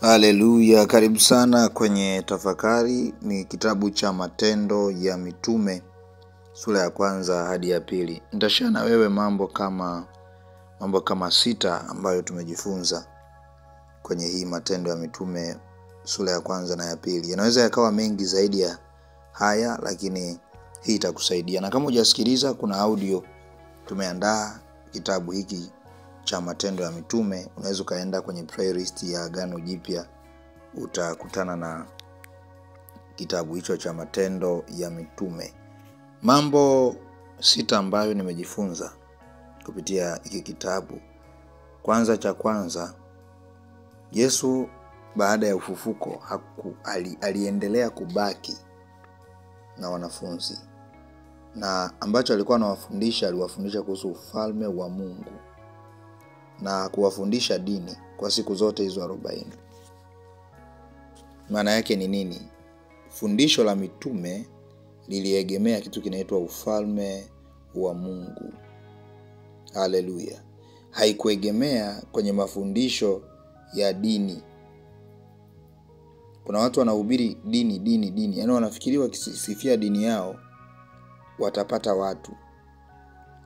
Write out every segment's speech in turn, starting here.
Haleluya, karibu sana kwenye tafakari. Ni kitabu cha Matendo ya Mitume sura ya 1 hadi ya 2. Nitashare na wewe mambo kama 6 ambayo tumejifunza kwenye hii Matendo ya Mitume sura ya 1 na ya 2. Yanaweza yakawa mengi zaidi ya haya, lakini hii itakusaidia. Na kama hujasikiliza, kuna audio tumeandaa kitabu hiki cha Matendo ya Mitume. Unaweza kaenda kwenye playlist ya Agano Jipya, utakutana na kitabu hicho cha Matendo ya Mitume. Mambo 6 ambayo nimejifunza kupitia hiki kitabu. Cha kwanza, Yesu baada ya ufufuko aliendelea kubaki na wanafunzi, na ambacho alikuwa aliwafundisha kuhusu ufalme wa Mungu na kuwafundisha dini kwa siku zote hizo 40. Maana yake ni nini? Fundisho la mitume liliegemea kitu kinaitwa ufalme wa Mungu. Haleluya. Haikuegemea kwenye mafundisho ya dini. Kuna watu wanahubiri dini. Yaani wanafikiri wakisifia dini yao watapata watu.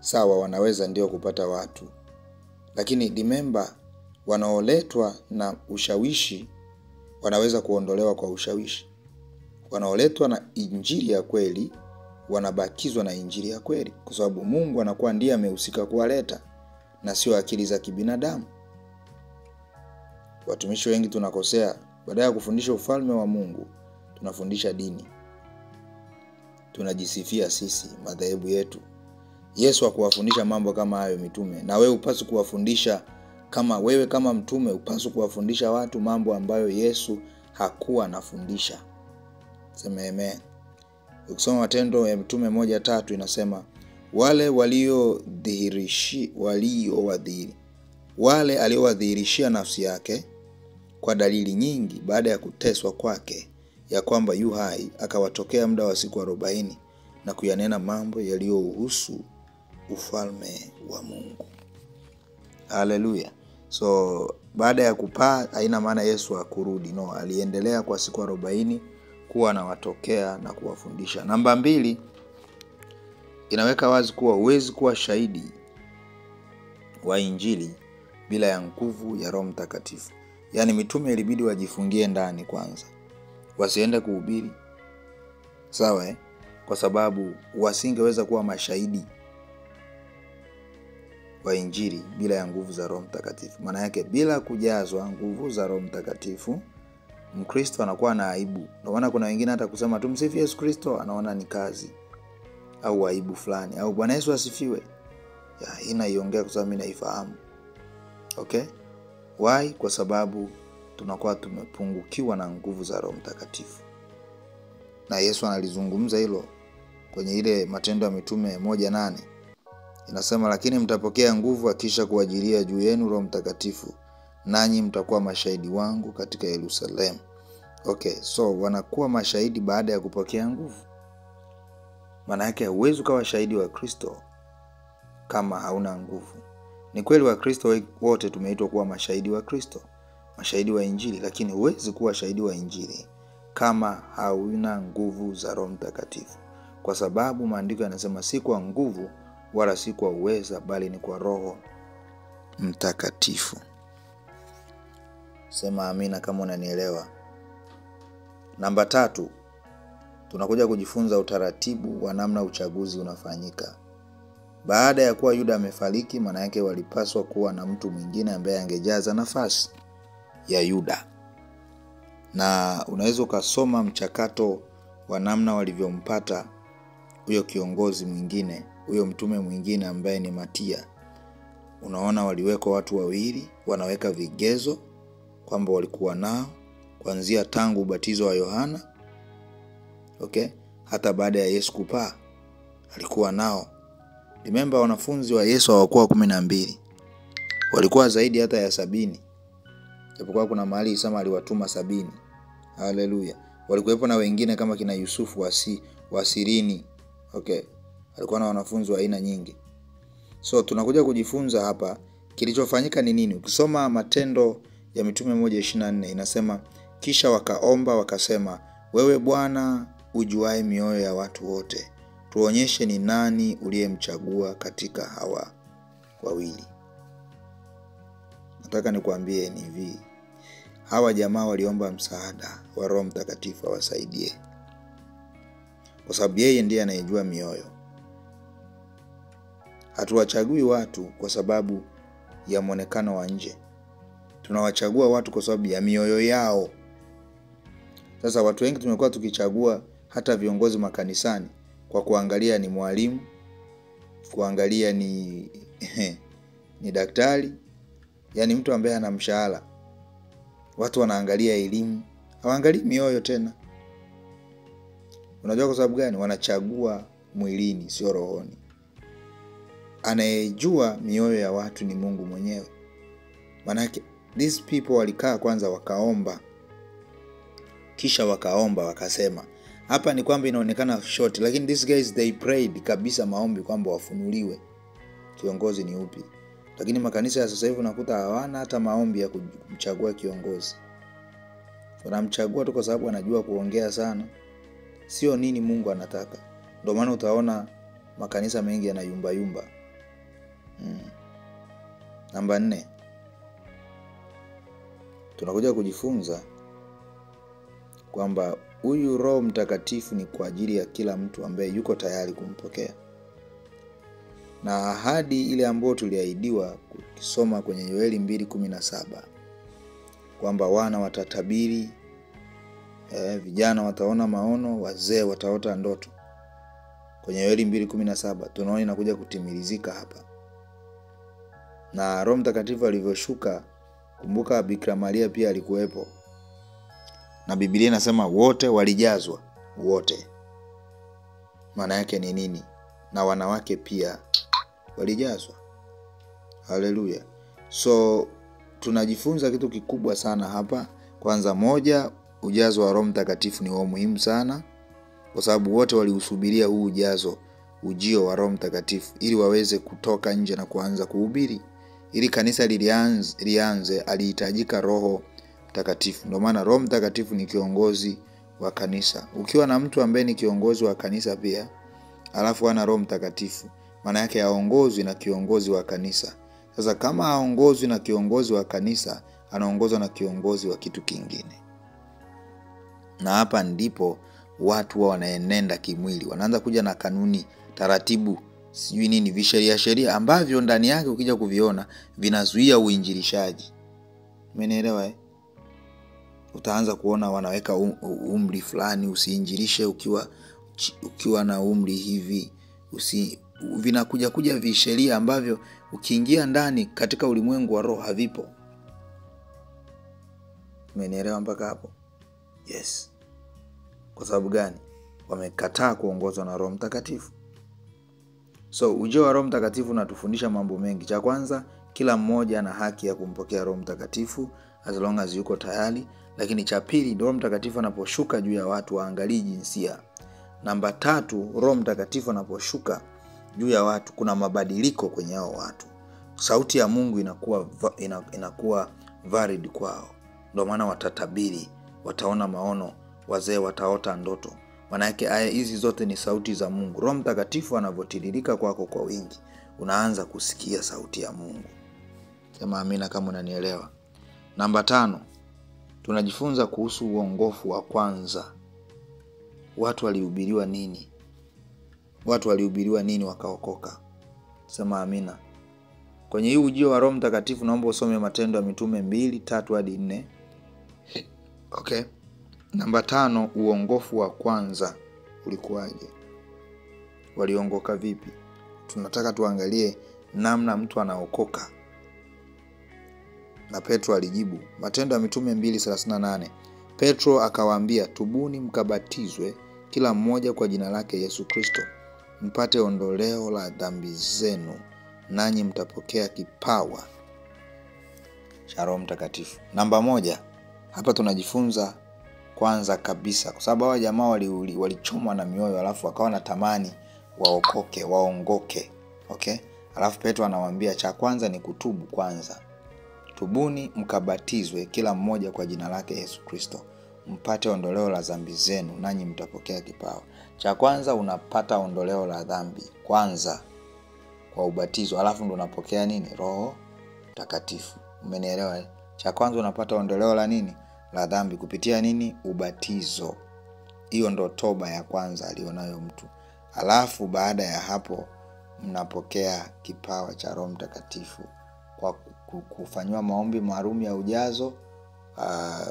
Sawa, wanaweza ndio kupata watu. Lakini remember, wanaoletwa na ushawishi wanaweza kuondolewa kwa ushawishi. Wanaoletwa na injili ya kweli wanabakizwa na injili ya kweli, kwa sababu Mungu anakuwa ndiye amehusika kuwaleta na sio akili za kibinadamu. Watumishi wengi tunakosea, badala ya kufundisha ufalme wa Mungu tunafundisha dini. Tunajisifia sisi, madhehebu yetu. Yesu hakuwafundisha mambo kama hayo mitume, na wewe upaswi kuwafundisha. Kama mtume upaswi kuwafundisha watu mambo ambayo Yesu hakuwa anafundisha. Sema amen. Ukisoma Matendo ya Mitume 1:3 inasema, wale aliowadhihirishia nafsi yake kwa dalili nyingi baada ya kuteswa kwake, ya kwamba yu hai, akawatokea muda wa siku 40 na kuyanena mambo yaliyohusu ufalme wa Mungu. Haleluya. So baada ya kupaa haina maana Yesu hakurudi. No, aliendelea kwa siku 40 kuwa anawatokea na kuwafundisha. Namba 2, inaweka wazi kuwa huwezi kuwa shahidi wa injili bila ya nguvu ya Roho Mtakatifu. Yaani mitume ilibidi wajifungie ndani kwanza, wasiende kuhubiri. Sawa Kwa sababu wasingeweza kuwa mashahidi wa injili bila ya nguvu za Roho Mtakatifu. Maana yake bila kujazwa nguvu za Roho Mtakatifu, Mkristo anakuwa na aibu. Ndio maana kuna wengine hata kusema tumsifu Yesu Kristo anaona ni kazi au aibu fulani, au Bwana Yesu asifiwe. Inaiongea kwa sababu mimi naifahamu. Okay? Why? Kwa sababu tunakuwa tumepungukiwa na nguvu za Roho Mtakatifu. Na Yesu analizungumza hilo kwenye ile Matendo ya Mitume 1:8. Inasema, lakini mtapokea nguvu akisha kuajilia juu yenu Roho Mtakatifu, nanyi mtakuwa mashahidi wangu katika Yerusalemu. Okay, so wanakuwa mashahidi baada ya kupokea nguvu. Maana yake huwezi kuwa shahidi wa Kristo kama hauna nguvu. Ni kweli wa Kristo wote tumeitwa kuwa mashahidi wa Kristo, mashahidi wa injili, lakini huwezi kuwa shahidi wa injili kama hauna nguvu za Roho Mtakatifu. Kwa sababu maandiko yanasema si kwa nguvu wala si kwa uweza, bali ni kwa Roho Mtakatifu. Sema amina kama unanielewa. Namba 3, tunakuja kujifunza utaratibu wa namna uchaguzi unafanyika. Baada ya kuwa Yuda amefariki, maana yake walipaswa kuwa na mtu mwingine ambaye angejaza nafasi ya Yuda. Na unaweza ukasoma mchakato wa namna walivyompata huyo kiongozi mwingine, huyo mtume mwingine ambaye ni Matia. Unaona waliwekwa watu wawili, wanaweka vigezo kwamba walikuwa nao kuanzia tangu ubatizo wa Yohana. Okay? Hata baada ya Yesu kupaa alikuwa nao. Remember, wanafunzi wa Yesu hawakuwa 12. Walikuwa zaidi hata ya 70. Japokuwa kuna mahali isema aliwatuma 70. Haleluya. Walikuwepo na wengine kama kina Yusufu wa Sirini. Okay. Alikuwa na wanafunzi wa aina nyingi. So tunakuja kujifunza hapa kilichofanyika ni nini. Ukisoma Matendo ya Mitume 1:24 inasema, kisha wakaomba wakasema, wewe Bwana ujuae mioyo ya watu wote, tuonyeshe ni nani uliyemchagua katika hawa wawili. Nataka nikwambie ni hivi, hawa jamaa waliomba msaada wa Roho Mtakatifu awasaidie, kwa sababu yeye ndiye anayejua mioyo. Hatuwachagui watu kwa sababu ya muonekano wa nje. Tunawachagua watu kwa sababu ya mioyo yao. Sasa watu wengi tumekuwa tukichagua hata viongozi makanisani kwa kuangalia ni mwalimu, kuangalia ni daktari, yani mtu ambaye ana mshahara. Watu wanaangalia elimu, hawaangalii mioyo tena. Unajua kwa sababu gani? Wanachagua mwilini, sio rohoni. Anayejua mioyo ya watu ni Mungu mwenyewe. Manake these people walikaa kwanza wakaomba, kisha wakaomba wakasema. Hapa ni kwamba inaonekana short, lakini these guys they prayed kabisa maombi kwamba wafunuliwe kiongozi ni upi. Lakini makanisa ya sasa hivi unakuta hawana hata maombi ya kumchagua kiongozi. Wanamchagua tu kwa sababu anajua kuongea sana, sio nini Mungu anataka. Ndio maana utaona makanisa mengi yanayumba yumba. Namba 4. Tunakuja kujifunza kwamba huyu Roho Mtakatifu ni kwa ajili ya kila mtu ambaye yuko tayari kumpokea. Na ahadi ile ambayo tuliahidiwa kusoma kwenye Yoeli 2:17 kwamba wana watatabiri, vijana wataona maono, wazee wataota ndoto. Kwenye Yoeli 2:17 tunaona inakuja kutimilizika hapa. Na Roho Mtakatifu alivyoshuka, kumbuka Bikira Maria pia alikuwepo. Na Biblia inasema wote walijazwa, wote. Maana yake ni nini? Na wanawake pia walijazwa. Haleluya. So tunajifunza kitu kikubwa sana hapa. Kwanza, moja, ujazo wa Roho Mtakatifu ni wa muhimu sana, kwa sababu wote waliusubiria huu ujazo, ujio wa Roho Mtakatifu, ili waweze kutoka nje na kuanza kuhubiri. Ili kanisa lianze alihitajika Roho Mtakatifu. Ndio maana Roho Mtakatifu ni kiongozi wa kanisa. Ukiwa na mtu ambaye ni kiongozi wa kanisa pia, alafu ana Roho Mtakatifu, maana yake haongozwi na kiongozi wa kanisa. Sasa kama haongozwi na kiongozi wa kanisa, anaongozwa na kiongozi wa kitu kingine. Na hapa ndipo watu wanaenenda kimwili. Wanaanza kuja na kanuni, taratibu, sijui nini, visheria ambavyo ndani yake ukija kuviona vinazuia uinjilishaji. Umenielewa Utaanza kuona wanaweka umri fulani, usiinjilishe ukiwa na umri hivi. Vinakuja visheria ambavyo ukiingia ndani katika ulimwengu wa roho havipo. Umenielewa mpaka hapo? Yes. Kwa sababu gani? Wamekataa kuongozwa na Roho Mtakatifu. So ujio wa Roho Mtakatifu unatufundisha mambo mengi. Cha kwanza, kila mmoja ana haki ya kumpokea Roho Mtakatifu as long as yuko tayari. Lakini cha pili, Roho Mtakatifu anaposhuka juu ya watu waangalie jinsia. Namba 3, Roho Mtakatifu anaposhuka juu ya watu kuna mabadiliko kwenye hao watu. Sauti ya Mungu inakuwa valid kwao. Ndio maana watatabiri, wataona maono, wazee wataota ndoto. Maana yake aya hizi zote ni sauti za Mungu. Roho Mtakatifu anavotiririka kwako kwa wingi, unaanza kusikia sauti ya Mungu. Sema amina kama unanielewa. Namba 5, tunajifunza kuhusu uongofu wa kwanza. Watu walihubiriwa nini? Watu walihubiriwa nini wakaokoka? Sema amina. Kwenye hii ujio wa Roho Mtakatifu naomba usome Matendo ya Mitume 2:3-4. Okay. Namba 5, uongofu wa kwanza ulikuwaje? Waliongoka vipi? Tunataka tuangalie namna mtu anaokoka. Na Petro alijibu. Matendo ya Mitume 2:38. Petro akawaambia, tubuni mkabatizwe kila mmoja kwa jina lake Yesu Kristo, mpate ondoleo la dhambi zenu, nanyi mtapokea kipawa cha Roho Mtakatifu. Namba 1, hapa tunajifunza kwanza kabisa, kwa sababu hawa jamaa walichomwa na mioyo, alafu wakawa na tamani waongoke. Okay? Alafu Petro anawaambia cha kwanza ni kutubu kwanza. tubuni mkabatizwe kila mmoja kwa jina lake Yesu Kristo, mpate ondoleo la dhambi zenu, nanyi mtapokea kipawa. Cha kwanza unapata ondoleo la dhambi kwanza kwa ubatizo, alafu ndo unapokea nini? Roho Mtakatifu. Umenielewa? Cha kwanza unapata ondoleo la nini? La dhambi kupitia nini? Ubatizo. Hiyo ndo toba ya kwanza alionayo mtu. Alafu baada ya hapo mnapokea kipawa cha Roho Mtakatifu kwa kufanywa maombi maalum ya ujazo,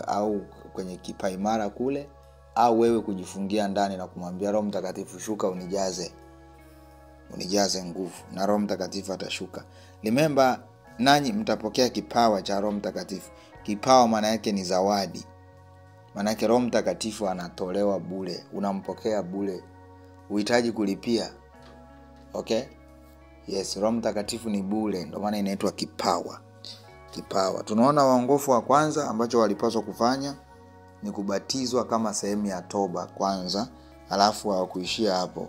au kwenye kipaimara kule, au wewe kujifungia ndani na kumwambia Roho Mtakatifu, shuka unijaze nguvu, na Roho Mtakatifu atashuka. Remember, nanyi mtapokea kipawa cha Roho Mtakatifu. Kipawa maana yake ni zawadi. Maana yake Roho Mtakatifu anatolewa bure, unampokea bure. Uhitaji kulipia. Okay? Yes, Roho Mtakatifu ni bure, ndio maana inaitwa kipawa. Kipawa. Tunaona waongofu wa kwanza ambacho walipaswa kufanya ni kubatizwa kama sehemu ya toba kwanza, alafu hawakuishia hapo.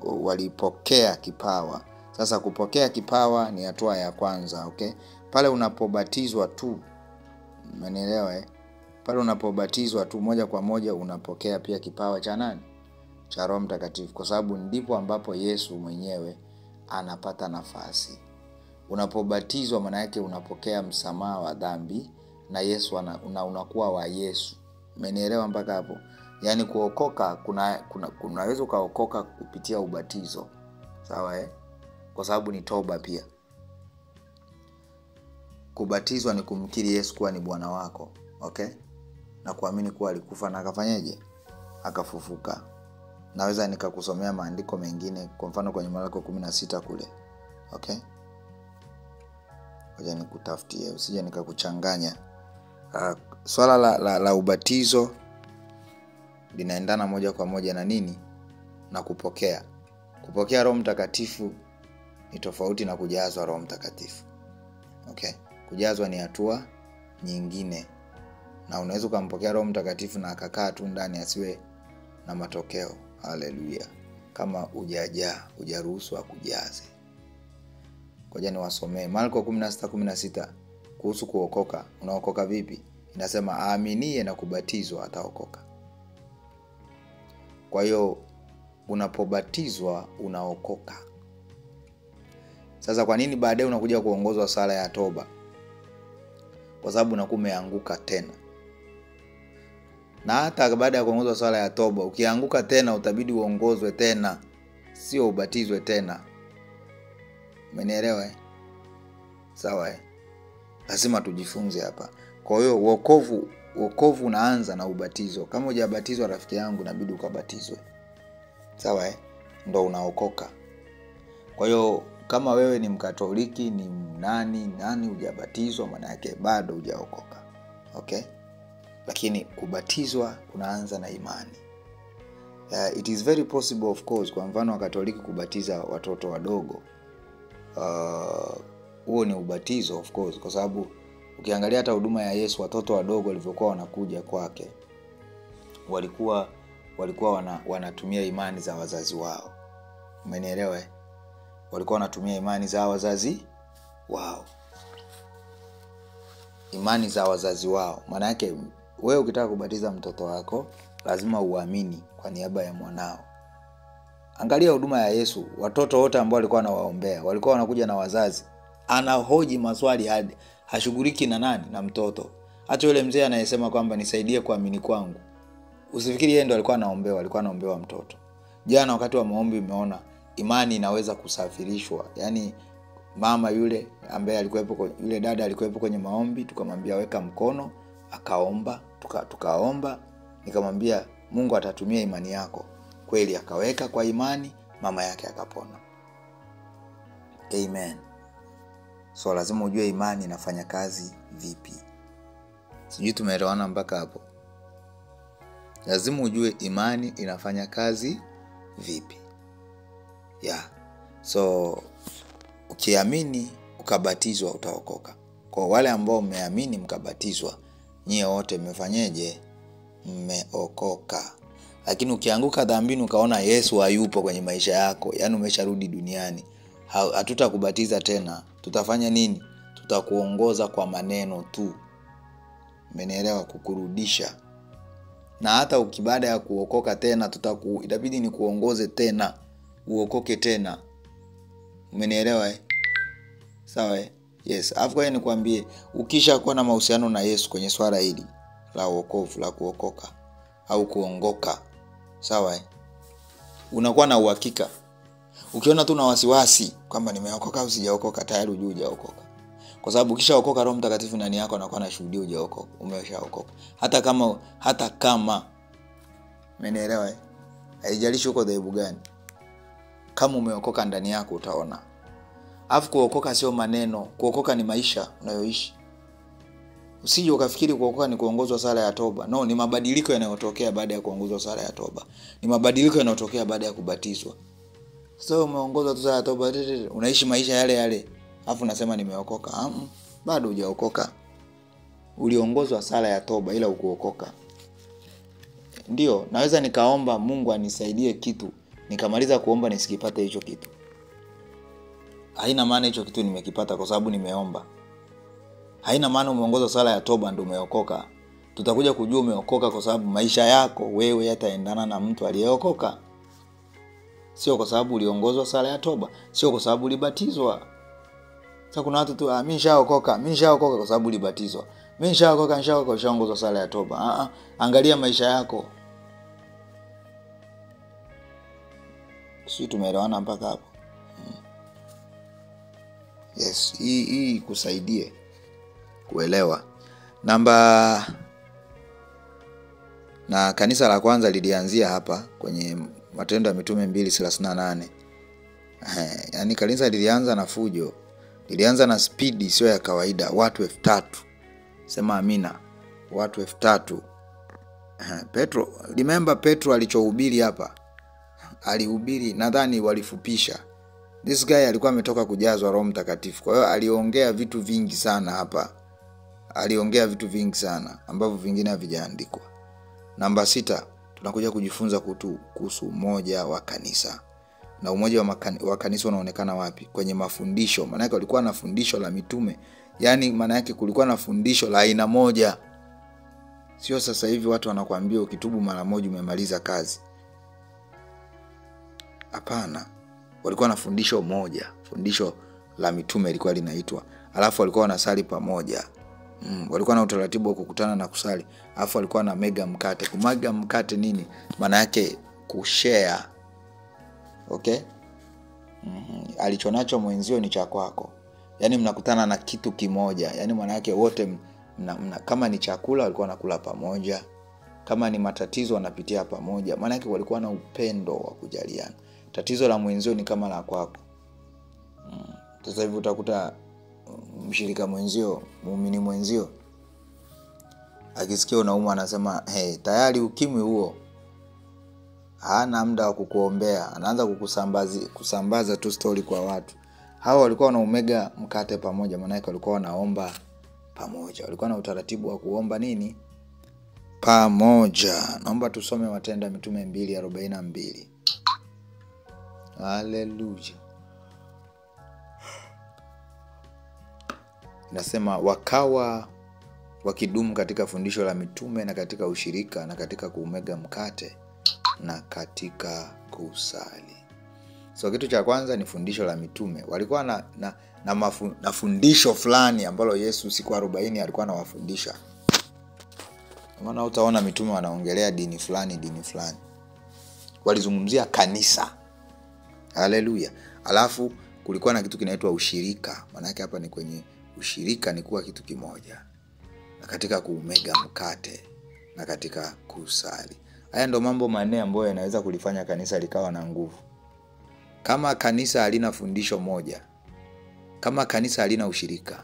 Walipokea kipawa. Sasa kupokea kipawa ni hatua ya kwanza, okay? Pale unapobatizwa tu, umenielewa? Pale unapobatizwa tu moja kwa moja unapokea pia kipawa cha nani? Cha Roho Mtakatifu, kwa sababu ndipo ambapo Yesu mwenyewe anapata nafasi. Unapobatizwa maana yake unapokea msamaha wa dhambi na Yesu unakuwa wa Yesu. Umenielewa mpaka hapo? Yaani kuokoka kunaweza ukaokoka kupitia ubatizo. Sawa Kwa sababu ni toba pia. Kubatizwa ni kumkiri Yesu kuwa ni Bwana wako, okay? Na kuamini kuwa alikufa na akafanyaje? Akafufuka. Naweza nikakusomea maandiko mengine, kwa mfano kwenye Marko 16 kule. Okay? Ngoja nikutafutie usije nikakuchanganya. Swala la ubatizo linaendana moja kwa moja na nini? Na kupokea. Kupokea Roho Mtakatifu ni tofauti na kujazwa Roho Mtakatifu. Okay? Kujazwa ni hatua nyingine. Na unaweza kumpokea Roho Mtakatifu na akakaa tu ndani asiwe na matokeo. Haleluya. Kama hujaruhusu akujaze. Ngoja niwasomee Marko 16:16 kuhusu kuokoka. Unaokoka vipi? Inasema aaminiye na kubatizwa ataokoka. Kwa hiyo unapobatizwa unaokoka. Sasa kwa nini baadaye unakuja kuongozwa sala ya toba? Kwa sababu unakuwa umeanguka tena. Na hata baada ya kuongozwa sala ya toba, ukianguka tena utabidi uongozwe tena, sio ubatizwe tena. Umenielewa? Sawa Lazima tujifunze hapa. Kwa hiyo wokovu unaanza na ubatizo. Kama hujabatizwa rafiki yangu, inabidi ukabatizwe. Sawa Ndio unaokoka. Kwa hiyo kama wewe ni Mkatoliki, ni nani hujabatizwa, maana yake bado hujaokoka. Okay? Lakini kubatizwa kunaanza na imani. It is very possible of course, kwa mfano Wakatoliki kubatiza watoto wadogo. Huo ni ubatizo of course, kwa sababu ukiangalia hata huduma ya Yesu, watoto wadogo walivyokuwa wanakuja kwake walikuwa wanatumia imani za wazazi wao. Umenielewa? Walikuwa wanatumia imani za wazazi wao. Imani za wazazi wao. Maana yake wewe ukitaka kubatiza mtoto wako lazima uamini kwa niaba ya mwanao. Angalia huduma ya Yesu, watoto wote ambao walikuwa anawaombea walikuwa wanakuja na wazazi. Anahoji maswali hadi hashughuliki na nani? Na mtoto. Hata yule mzee anayesema kwamba nisaidie kuamini kwangu, usifikiri yeye ndo alikuwa anaombewa, alikuwa anaombewa mtoto. Jana wakati wa maombi umeona imani inaweza kusafirishwa. Yaani mama yule ambaye alikuwepo, yule dada alikuwepo kwenye maombi, tukamwambia weka mkono, akaomba, tukaomba, nikamwambia Mungu atatumia imani yako. Kweli akaweka kwa imani, mama yake akapona. Amen. So lazima ujue imani inafanya kazi vipi. Sijui tumeelewana mpaka hapo? Lazima ujue imani inafanya kazi vipi. So ukiamini ukabatizwa utaokoka. Kwa wale ambao mmeamini mkabatizwa, nyie wote mmefanyeje? Mmeokoka. Lakini ukianguka dhambini ukaona Yesu hayupo kwenye maisha yako, yani umesharudi duniani, hatutakubatiza tena. Tutafanya nini? tutakuongoza kwa maneno tu. Umenielewa? Kukurudisha. Na hata baada ya kuokoka tena itabidi ni kuongoze tena, uokoke tena. Umenielewa? Sawa? Yes. Afkwa nikwambie, ukisha kuwa na mahusiano na Yesu kwenye swala hili la wokovu, la kuokoka au kuongoka, sawa? Unakuwa na uhakika. Ukiona tu na wasiwasi kwamba nimeokoka au sijaokoka, tayari ujue hujaokoka. Kwa sababu ukishaokoka, Roho Mtakatifu ndani yako anakuwa anashuhudia hujaokoka, umeshaokoka. Hata kama umenielewa? Haijalishi uko dhehebu gani. Kama umeokoka ndani yako utaona. Alafu kuokoka sio maneno, kuokoka ni maisha unayoishi. Usije ukafikiri kuokoka ni kuongozwa sala ya toba. No, ni mabadiliko yanayotokea baada ya kuongozwa sala ya toba. Ni mabadiliko yanayotokea baada ya kubatizwa. Sasa umeongozwa tu sala ya toba, unaishi maisha yale yale, alafu unasema nimeokoka. Bado hujaokoka. Uliongozwa sala ya toba ila ukuokoka. Ndio, naweza nikaomba Mungu anisaidie kitu, nikamaliza kuomba nisikipate hicho kitu. Haina maana hicho kitu nimekipata kwa sababu nimeomba. Haina maana umeongozwa sala ya toba ndio umeokoka. Tutakuja kujua umeokoka kwa sababu maisha yako wewe yataendana na mtu aliyeokoka. Sio kwa sababu uliongozwa sala ya toba, sio kwa sababu ulibatizwa. Sasa kuna watu tu mimi nishaokoka kwa sababu ulibatizwa. Mimi nishaokoka ushaongozwa sala ya toba. Angalia maisha yako. Sisi tumeelewana mpaka hapo? Yes, hii kusaidie kuelewa. Na kanisa la kwanza lilianzia hapa kwenye Matendo ya Mitume 2:38. Yaani kanisa lilianza na fujo. Lilianza na speed sio ya kawaida, watu 3000. Sema amina. Watu 3000. Petro alichohubiri hapa. Alihubiri, nadhani walifupisha. This guy alikuwa ametoka kujazwa Roho Mtakatifu. Kwa hiyo aliongea vitu vingi sana hapa. Aliongea vitu vingi sana ambavyo vingine havijaandikwa. 6, tunakuja kujifunza kuhusu umoja wa kanisa. Na umoja wa kanisa unaonekana wapi? Kwenye mafundisho. Maana yake walikuwa na fundisho la mitume. Yaani maana yake kulikuwa na fundisho la aina moja. Sio sasa hivi watu wanakuambia ukitubu mara moja umemaliza kazi. Hapana. Walikuwa na fundisho moja. Fundisho la mitume lilikuwa linaitwa. Alafu walikuwa wanasali pamoja. Walikuwa na utaratibu wa kukutana na kusali. Alafu walikuwa na mega mkate. Kumega mkate nini? Maana yake kushare. Okay? Alichonacho mwenzio ni cha kwako. Yaani mnakutana na kitu kimoja. Yaani maana yake wote kama ni chakula walikuwa wanakula pamoja. Kama ni matatizo wanapitia pamoja. Maana yake walikuwa na upendo wa kujaliana. Tatizo la mwenzio ni kama la kwako. Sasa hivi utakuta mshirika mwenzio, muumini mwenzio, akisikia unaumwa anasema, tayari ukimwi huo. Hana muda wa kukuombea, anaanza kusambaza tu story kwa watu. Hao walikuwa wanaumega mkate pamoja, maana yake walikuwa wanaomba pamoja. Walikuwa na utaratibu wa kuomba nini? Pamoja. Naomba tusome Matendo ya Mitume 2:42. Haleluya. Nasema wakawa wakidumu katika fundisho la mitume na katika ushirika na katika kuumega mkate na katika kusali. So kitu cha kwanza ni fundisho la mitume. Walikuwa na fundisho fulani ambalo Yesu siku 40 alikuwa anawafundisha. Maana utaona mitume wanaongelea dini fulani. Walizungumzia kanisa. Haleluya. Alafu kulikuwa na kitu kinaitwa ushirika. Maana yake hapa ni kwenye ushirika ni kuwa kitu kimoja. Na katika kuumega mkate na katika kusali. Haya ndo mambo manne ambayo yanaweza kulifanya kanisa likawa na nguvu. Kama kanisa halina fundisho moja, kama kanisa halina ushirika,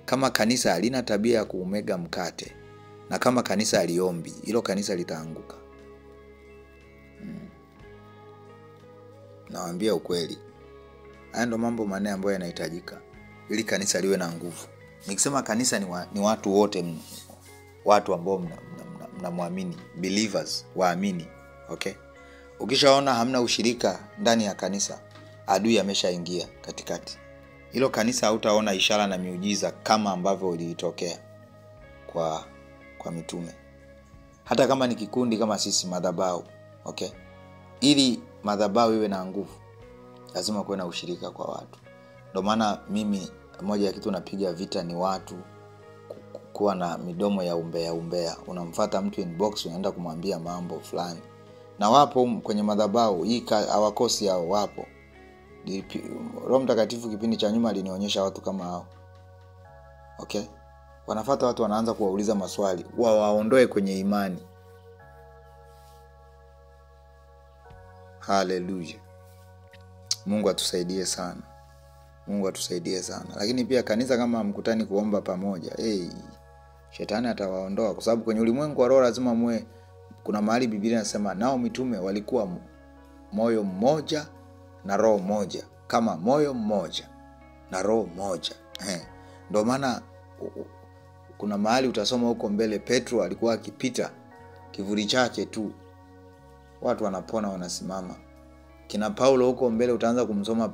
kama kanisa halina tabia ya kuumega mkate, na kama kanisa haliombi, hilo kanisa litaanguka. Nawaambia ukweli. Haya ndo mambo manne ambayo yanahitajika ili kanisa liwe na nguvu. Nikisema kanisa ni watu wote, watu ambao mnamwamini, believers, waamini. Okay? Ukishaona hamna ushirika ndani ya kanisa, adui ameshaingia katikati. hilo kanisa hautaona ishara na miujiza kama ambavyo ilitokea kwa mitume. Hata kama ni kikundi kama sisi madhabahu, okay? Ili madhabahu iwe na nguvu, lazima kuwe na ushirika kwa watu. Ndio maana mimi moja ya kitu napiga vita ni watu kuwa na midomo ya umbea. Unamfuata mtu inbox, unaenda kumwambia mambo fulani. Na wapo kwenye madhabahu, hii hawakosi hao, wapo. Roho Mtakatifu kipindi cha nyuma alinionyesha watu kama hao. Okay? Wanafuata watu, wanaanza kuwauliza maswali, waondoe kwenye imani. Hallelujah. Mungu atusaidie sana. Mungu atusaidie sana. Lakini pia kanisa kama mkutani kuomba pamoja, shetani atawaondoa, kwa sababu kwenye ulimwengu wa roho lazima muwe. Kuna mahali Biblia inasema nao mitume walikuwa moyo mmoja na roho moja, kama moyo mmoja na roho moja. Ndio maana kuna mahali utasoma huko mbele, Petro alikuwa akipita kivuli chake tu, watu wanapona, wanasimama. Kina Paulo huko mbele utaanza kumsoma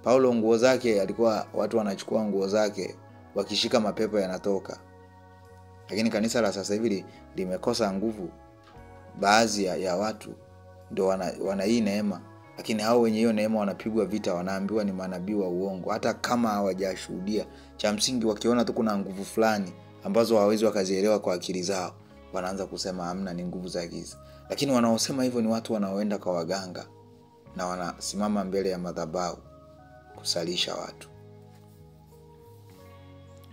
Paulo nguo zake, alikuwa watu wanachukua nguo zake, wakishika mapepo yanatoka. Lakini kanisa la sasa hivi limekosa nguvu. Baadhi ya watu ndio wana hii neema, lakini hao wenye hiyo neema wanapigwa vita, wanaambiwa ni manabii wa uongo hata kama hawajashuhudia. Cha msingi wakiona tu kuna nguvu fulani ambazo hawawezi wakazielewa kwa akili zao, wanaanza kusema hamna, ni nguvu za giza. Lakini wanaosema hivyo ni watu wanaoenda kwa waganga na wanasimama mbele ya madhabahu kusalisha watu.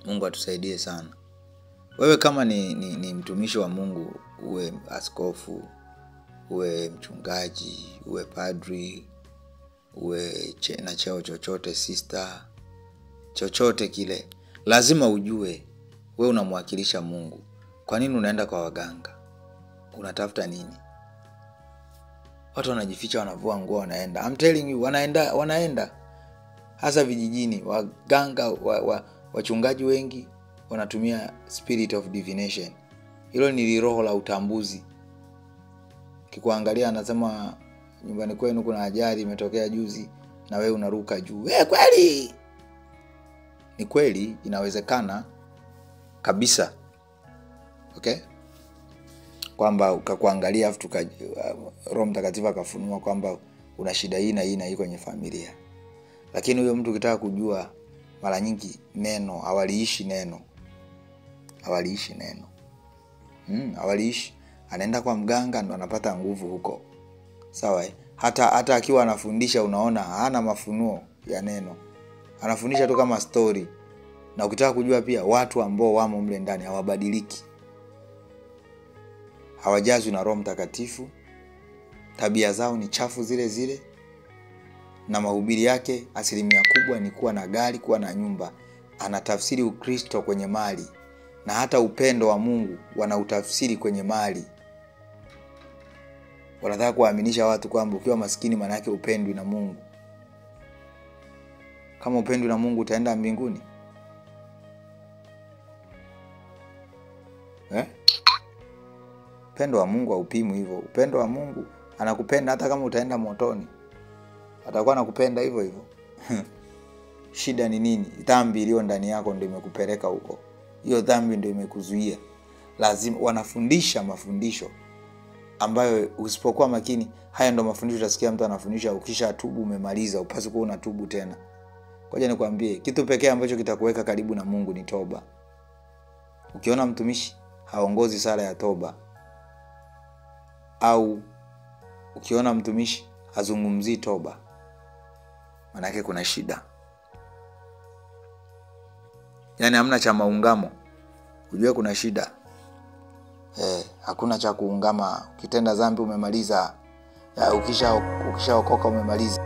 Mungu atusaidie sana. Wewe kama ni mtumishi wa Mungu, uwe askofu, uwe mchungaji, uwe padri, uwe na cheo chochote, sister, chochote kile, lazima ujue wewe unamwakilisha Mungu. Kwa nini unaenda kwa waganga? Unatafuta nini? Watu wanajificha, wanavua nguo, wanaenda. I'm telling you, wanaenda hasa vijijini. Waganga wachungaji wengi wanatumia spirit of divination. Hilo ni roho la utambuzi. Kikuangalia anasema nyumbani kwenu kuna ajali imetokea juzi, na wewe unaruka juu. Kweli? Ni kweli, inawezekana kabisa. Okay? Kwamba ukakuangalia afu Roho Mtakatifu akafunua kwamba una shida hii na hii na hii kwenye familia. Lakini huyo mtu ukitaka kujua, mara nyingi neno hawaliishi neno. Hawaliishi. Anaenda kwa mganga ndo anapata nguvu huko. Sawa? Hata akiwa anafundisha unaona hana mafunuo ya neno. Anafundisha tu kama story. Na ukitaka kujua pia watu ambao wamo mle ndani hawabadiliki. Hawajazwi na Roho Mtakatifu. Tabia zao ni chafu zile zile. Na mahubiri yake asilimia kubwa ni kuwa na gari, kuwa na nyumba. Anatafsiri Ukristo kwenye mali. Na hata upendo wa Mungu wanautafsiri kwenye mali. Wanataka kuaminisha watu kwamba ukiwa maskini maana yake upendwi na Mungu. Kama upendwi na Mungu utaenda mbinguni? Upendo wa Mungu haupimwi hivyo. Upendo wa Mungu anakupenda hata kama utaenda motoni. Atakuwa anakupenda hivyo hivyo. Shida ni nini? Dhambi iliyo ndani yako ndio imekupeleka huko. Hiyo dhambi ndio imekuzuia. Lazima wanafundisha mafundisho ambayo usipokuwa makini, haya ndio mafundisho utasikia mtu anafundisha ukisha tubu umemaliza, upasi kuwa unatubu tena. Ngoja nikwambie, kitu pekee ambacho kitakuweka karibu na Mungu ni toba. Ukiona mtumishi haongozi sala ya toba, au ukiona mtumishi hazungumzii toba, maana yake kuna shida. Yaani hamna cha maungamo, ujue kuna shida. Hakuna cha kuungama. Ukitenda dhambi umemaliza. Ukishaokoka umemaliza.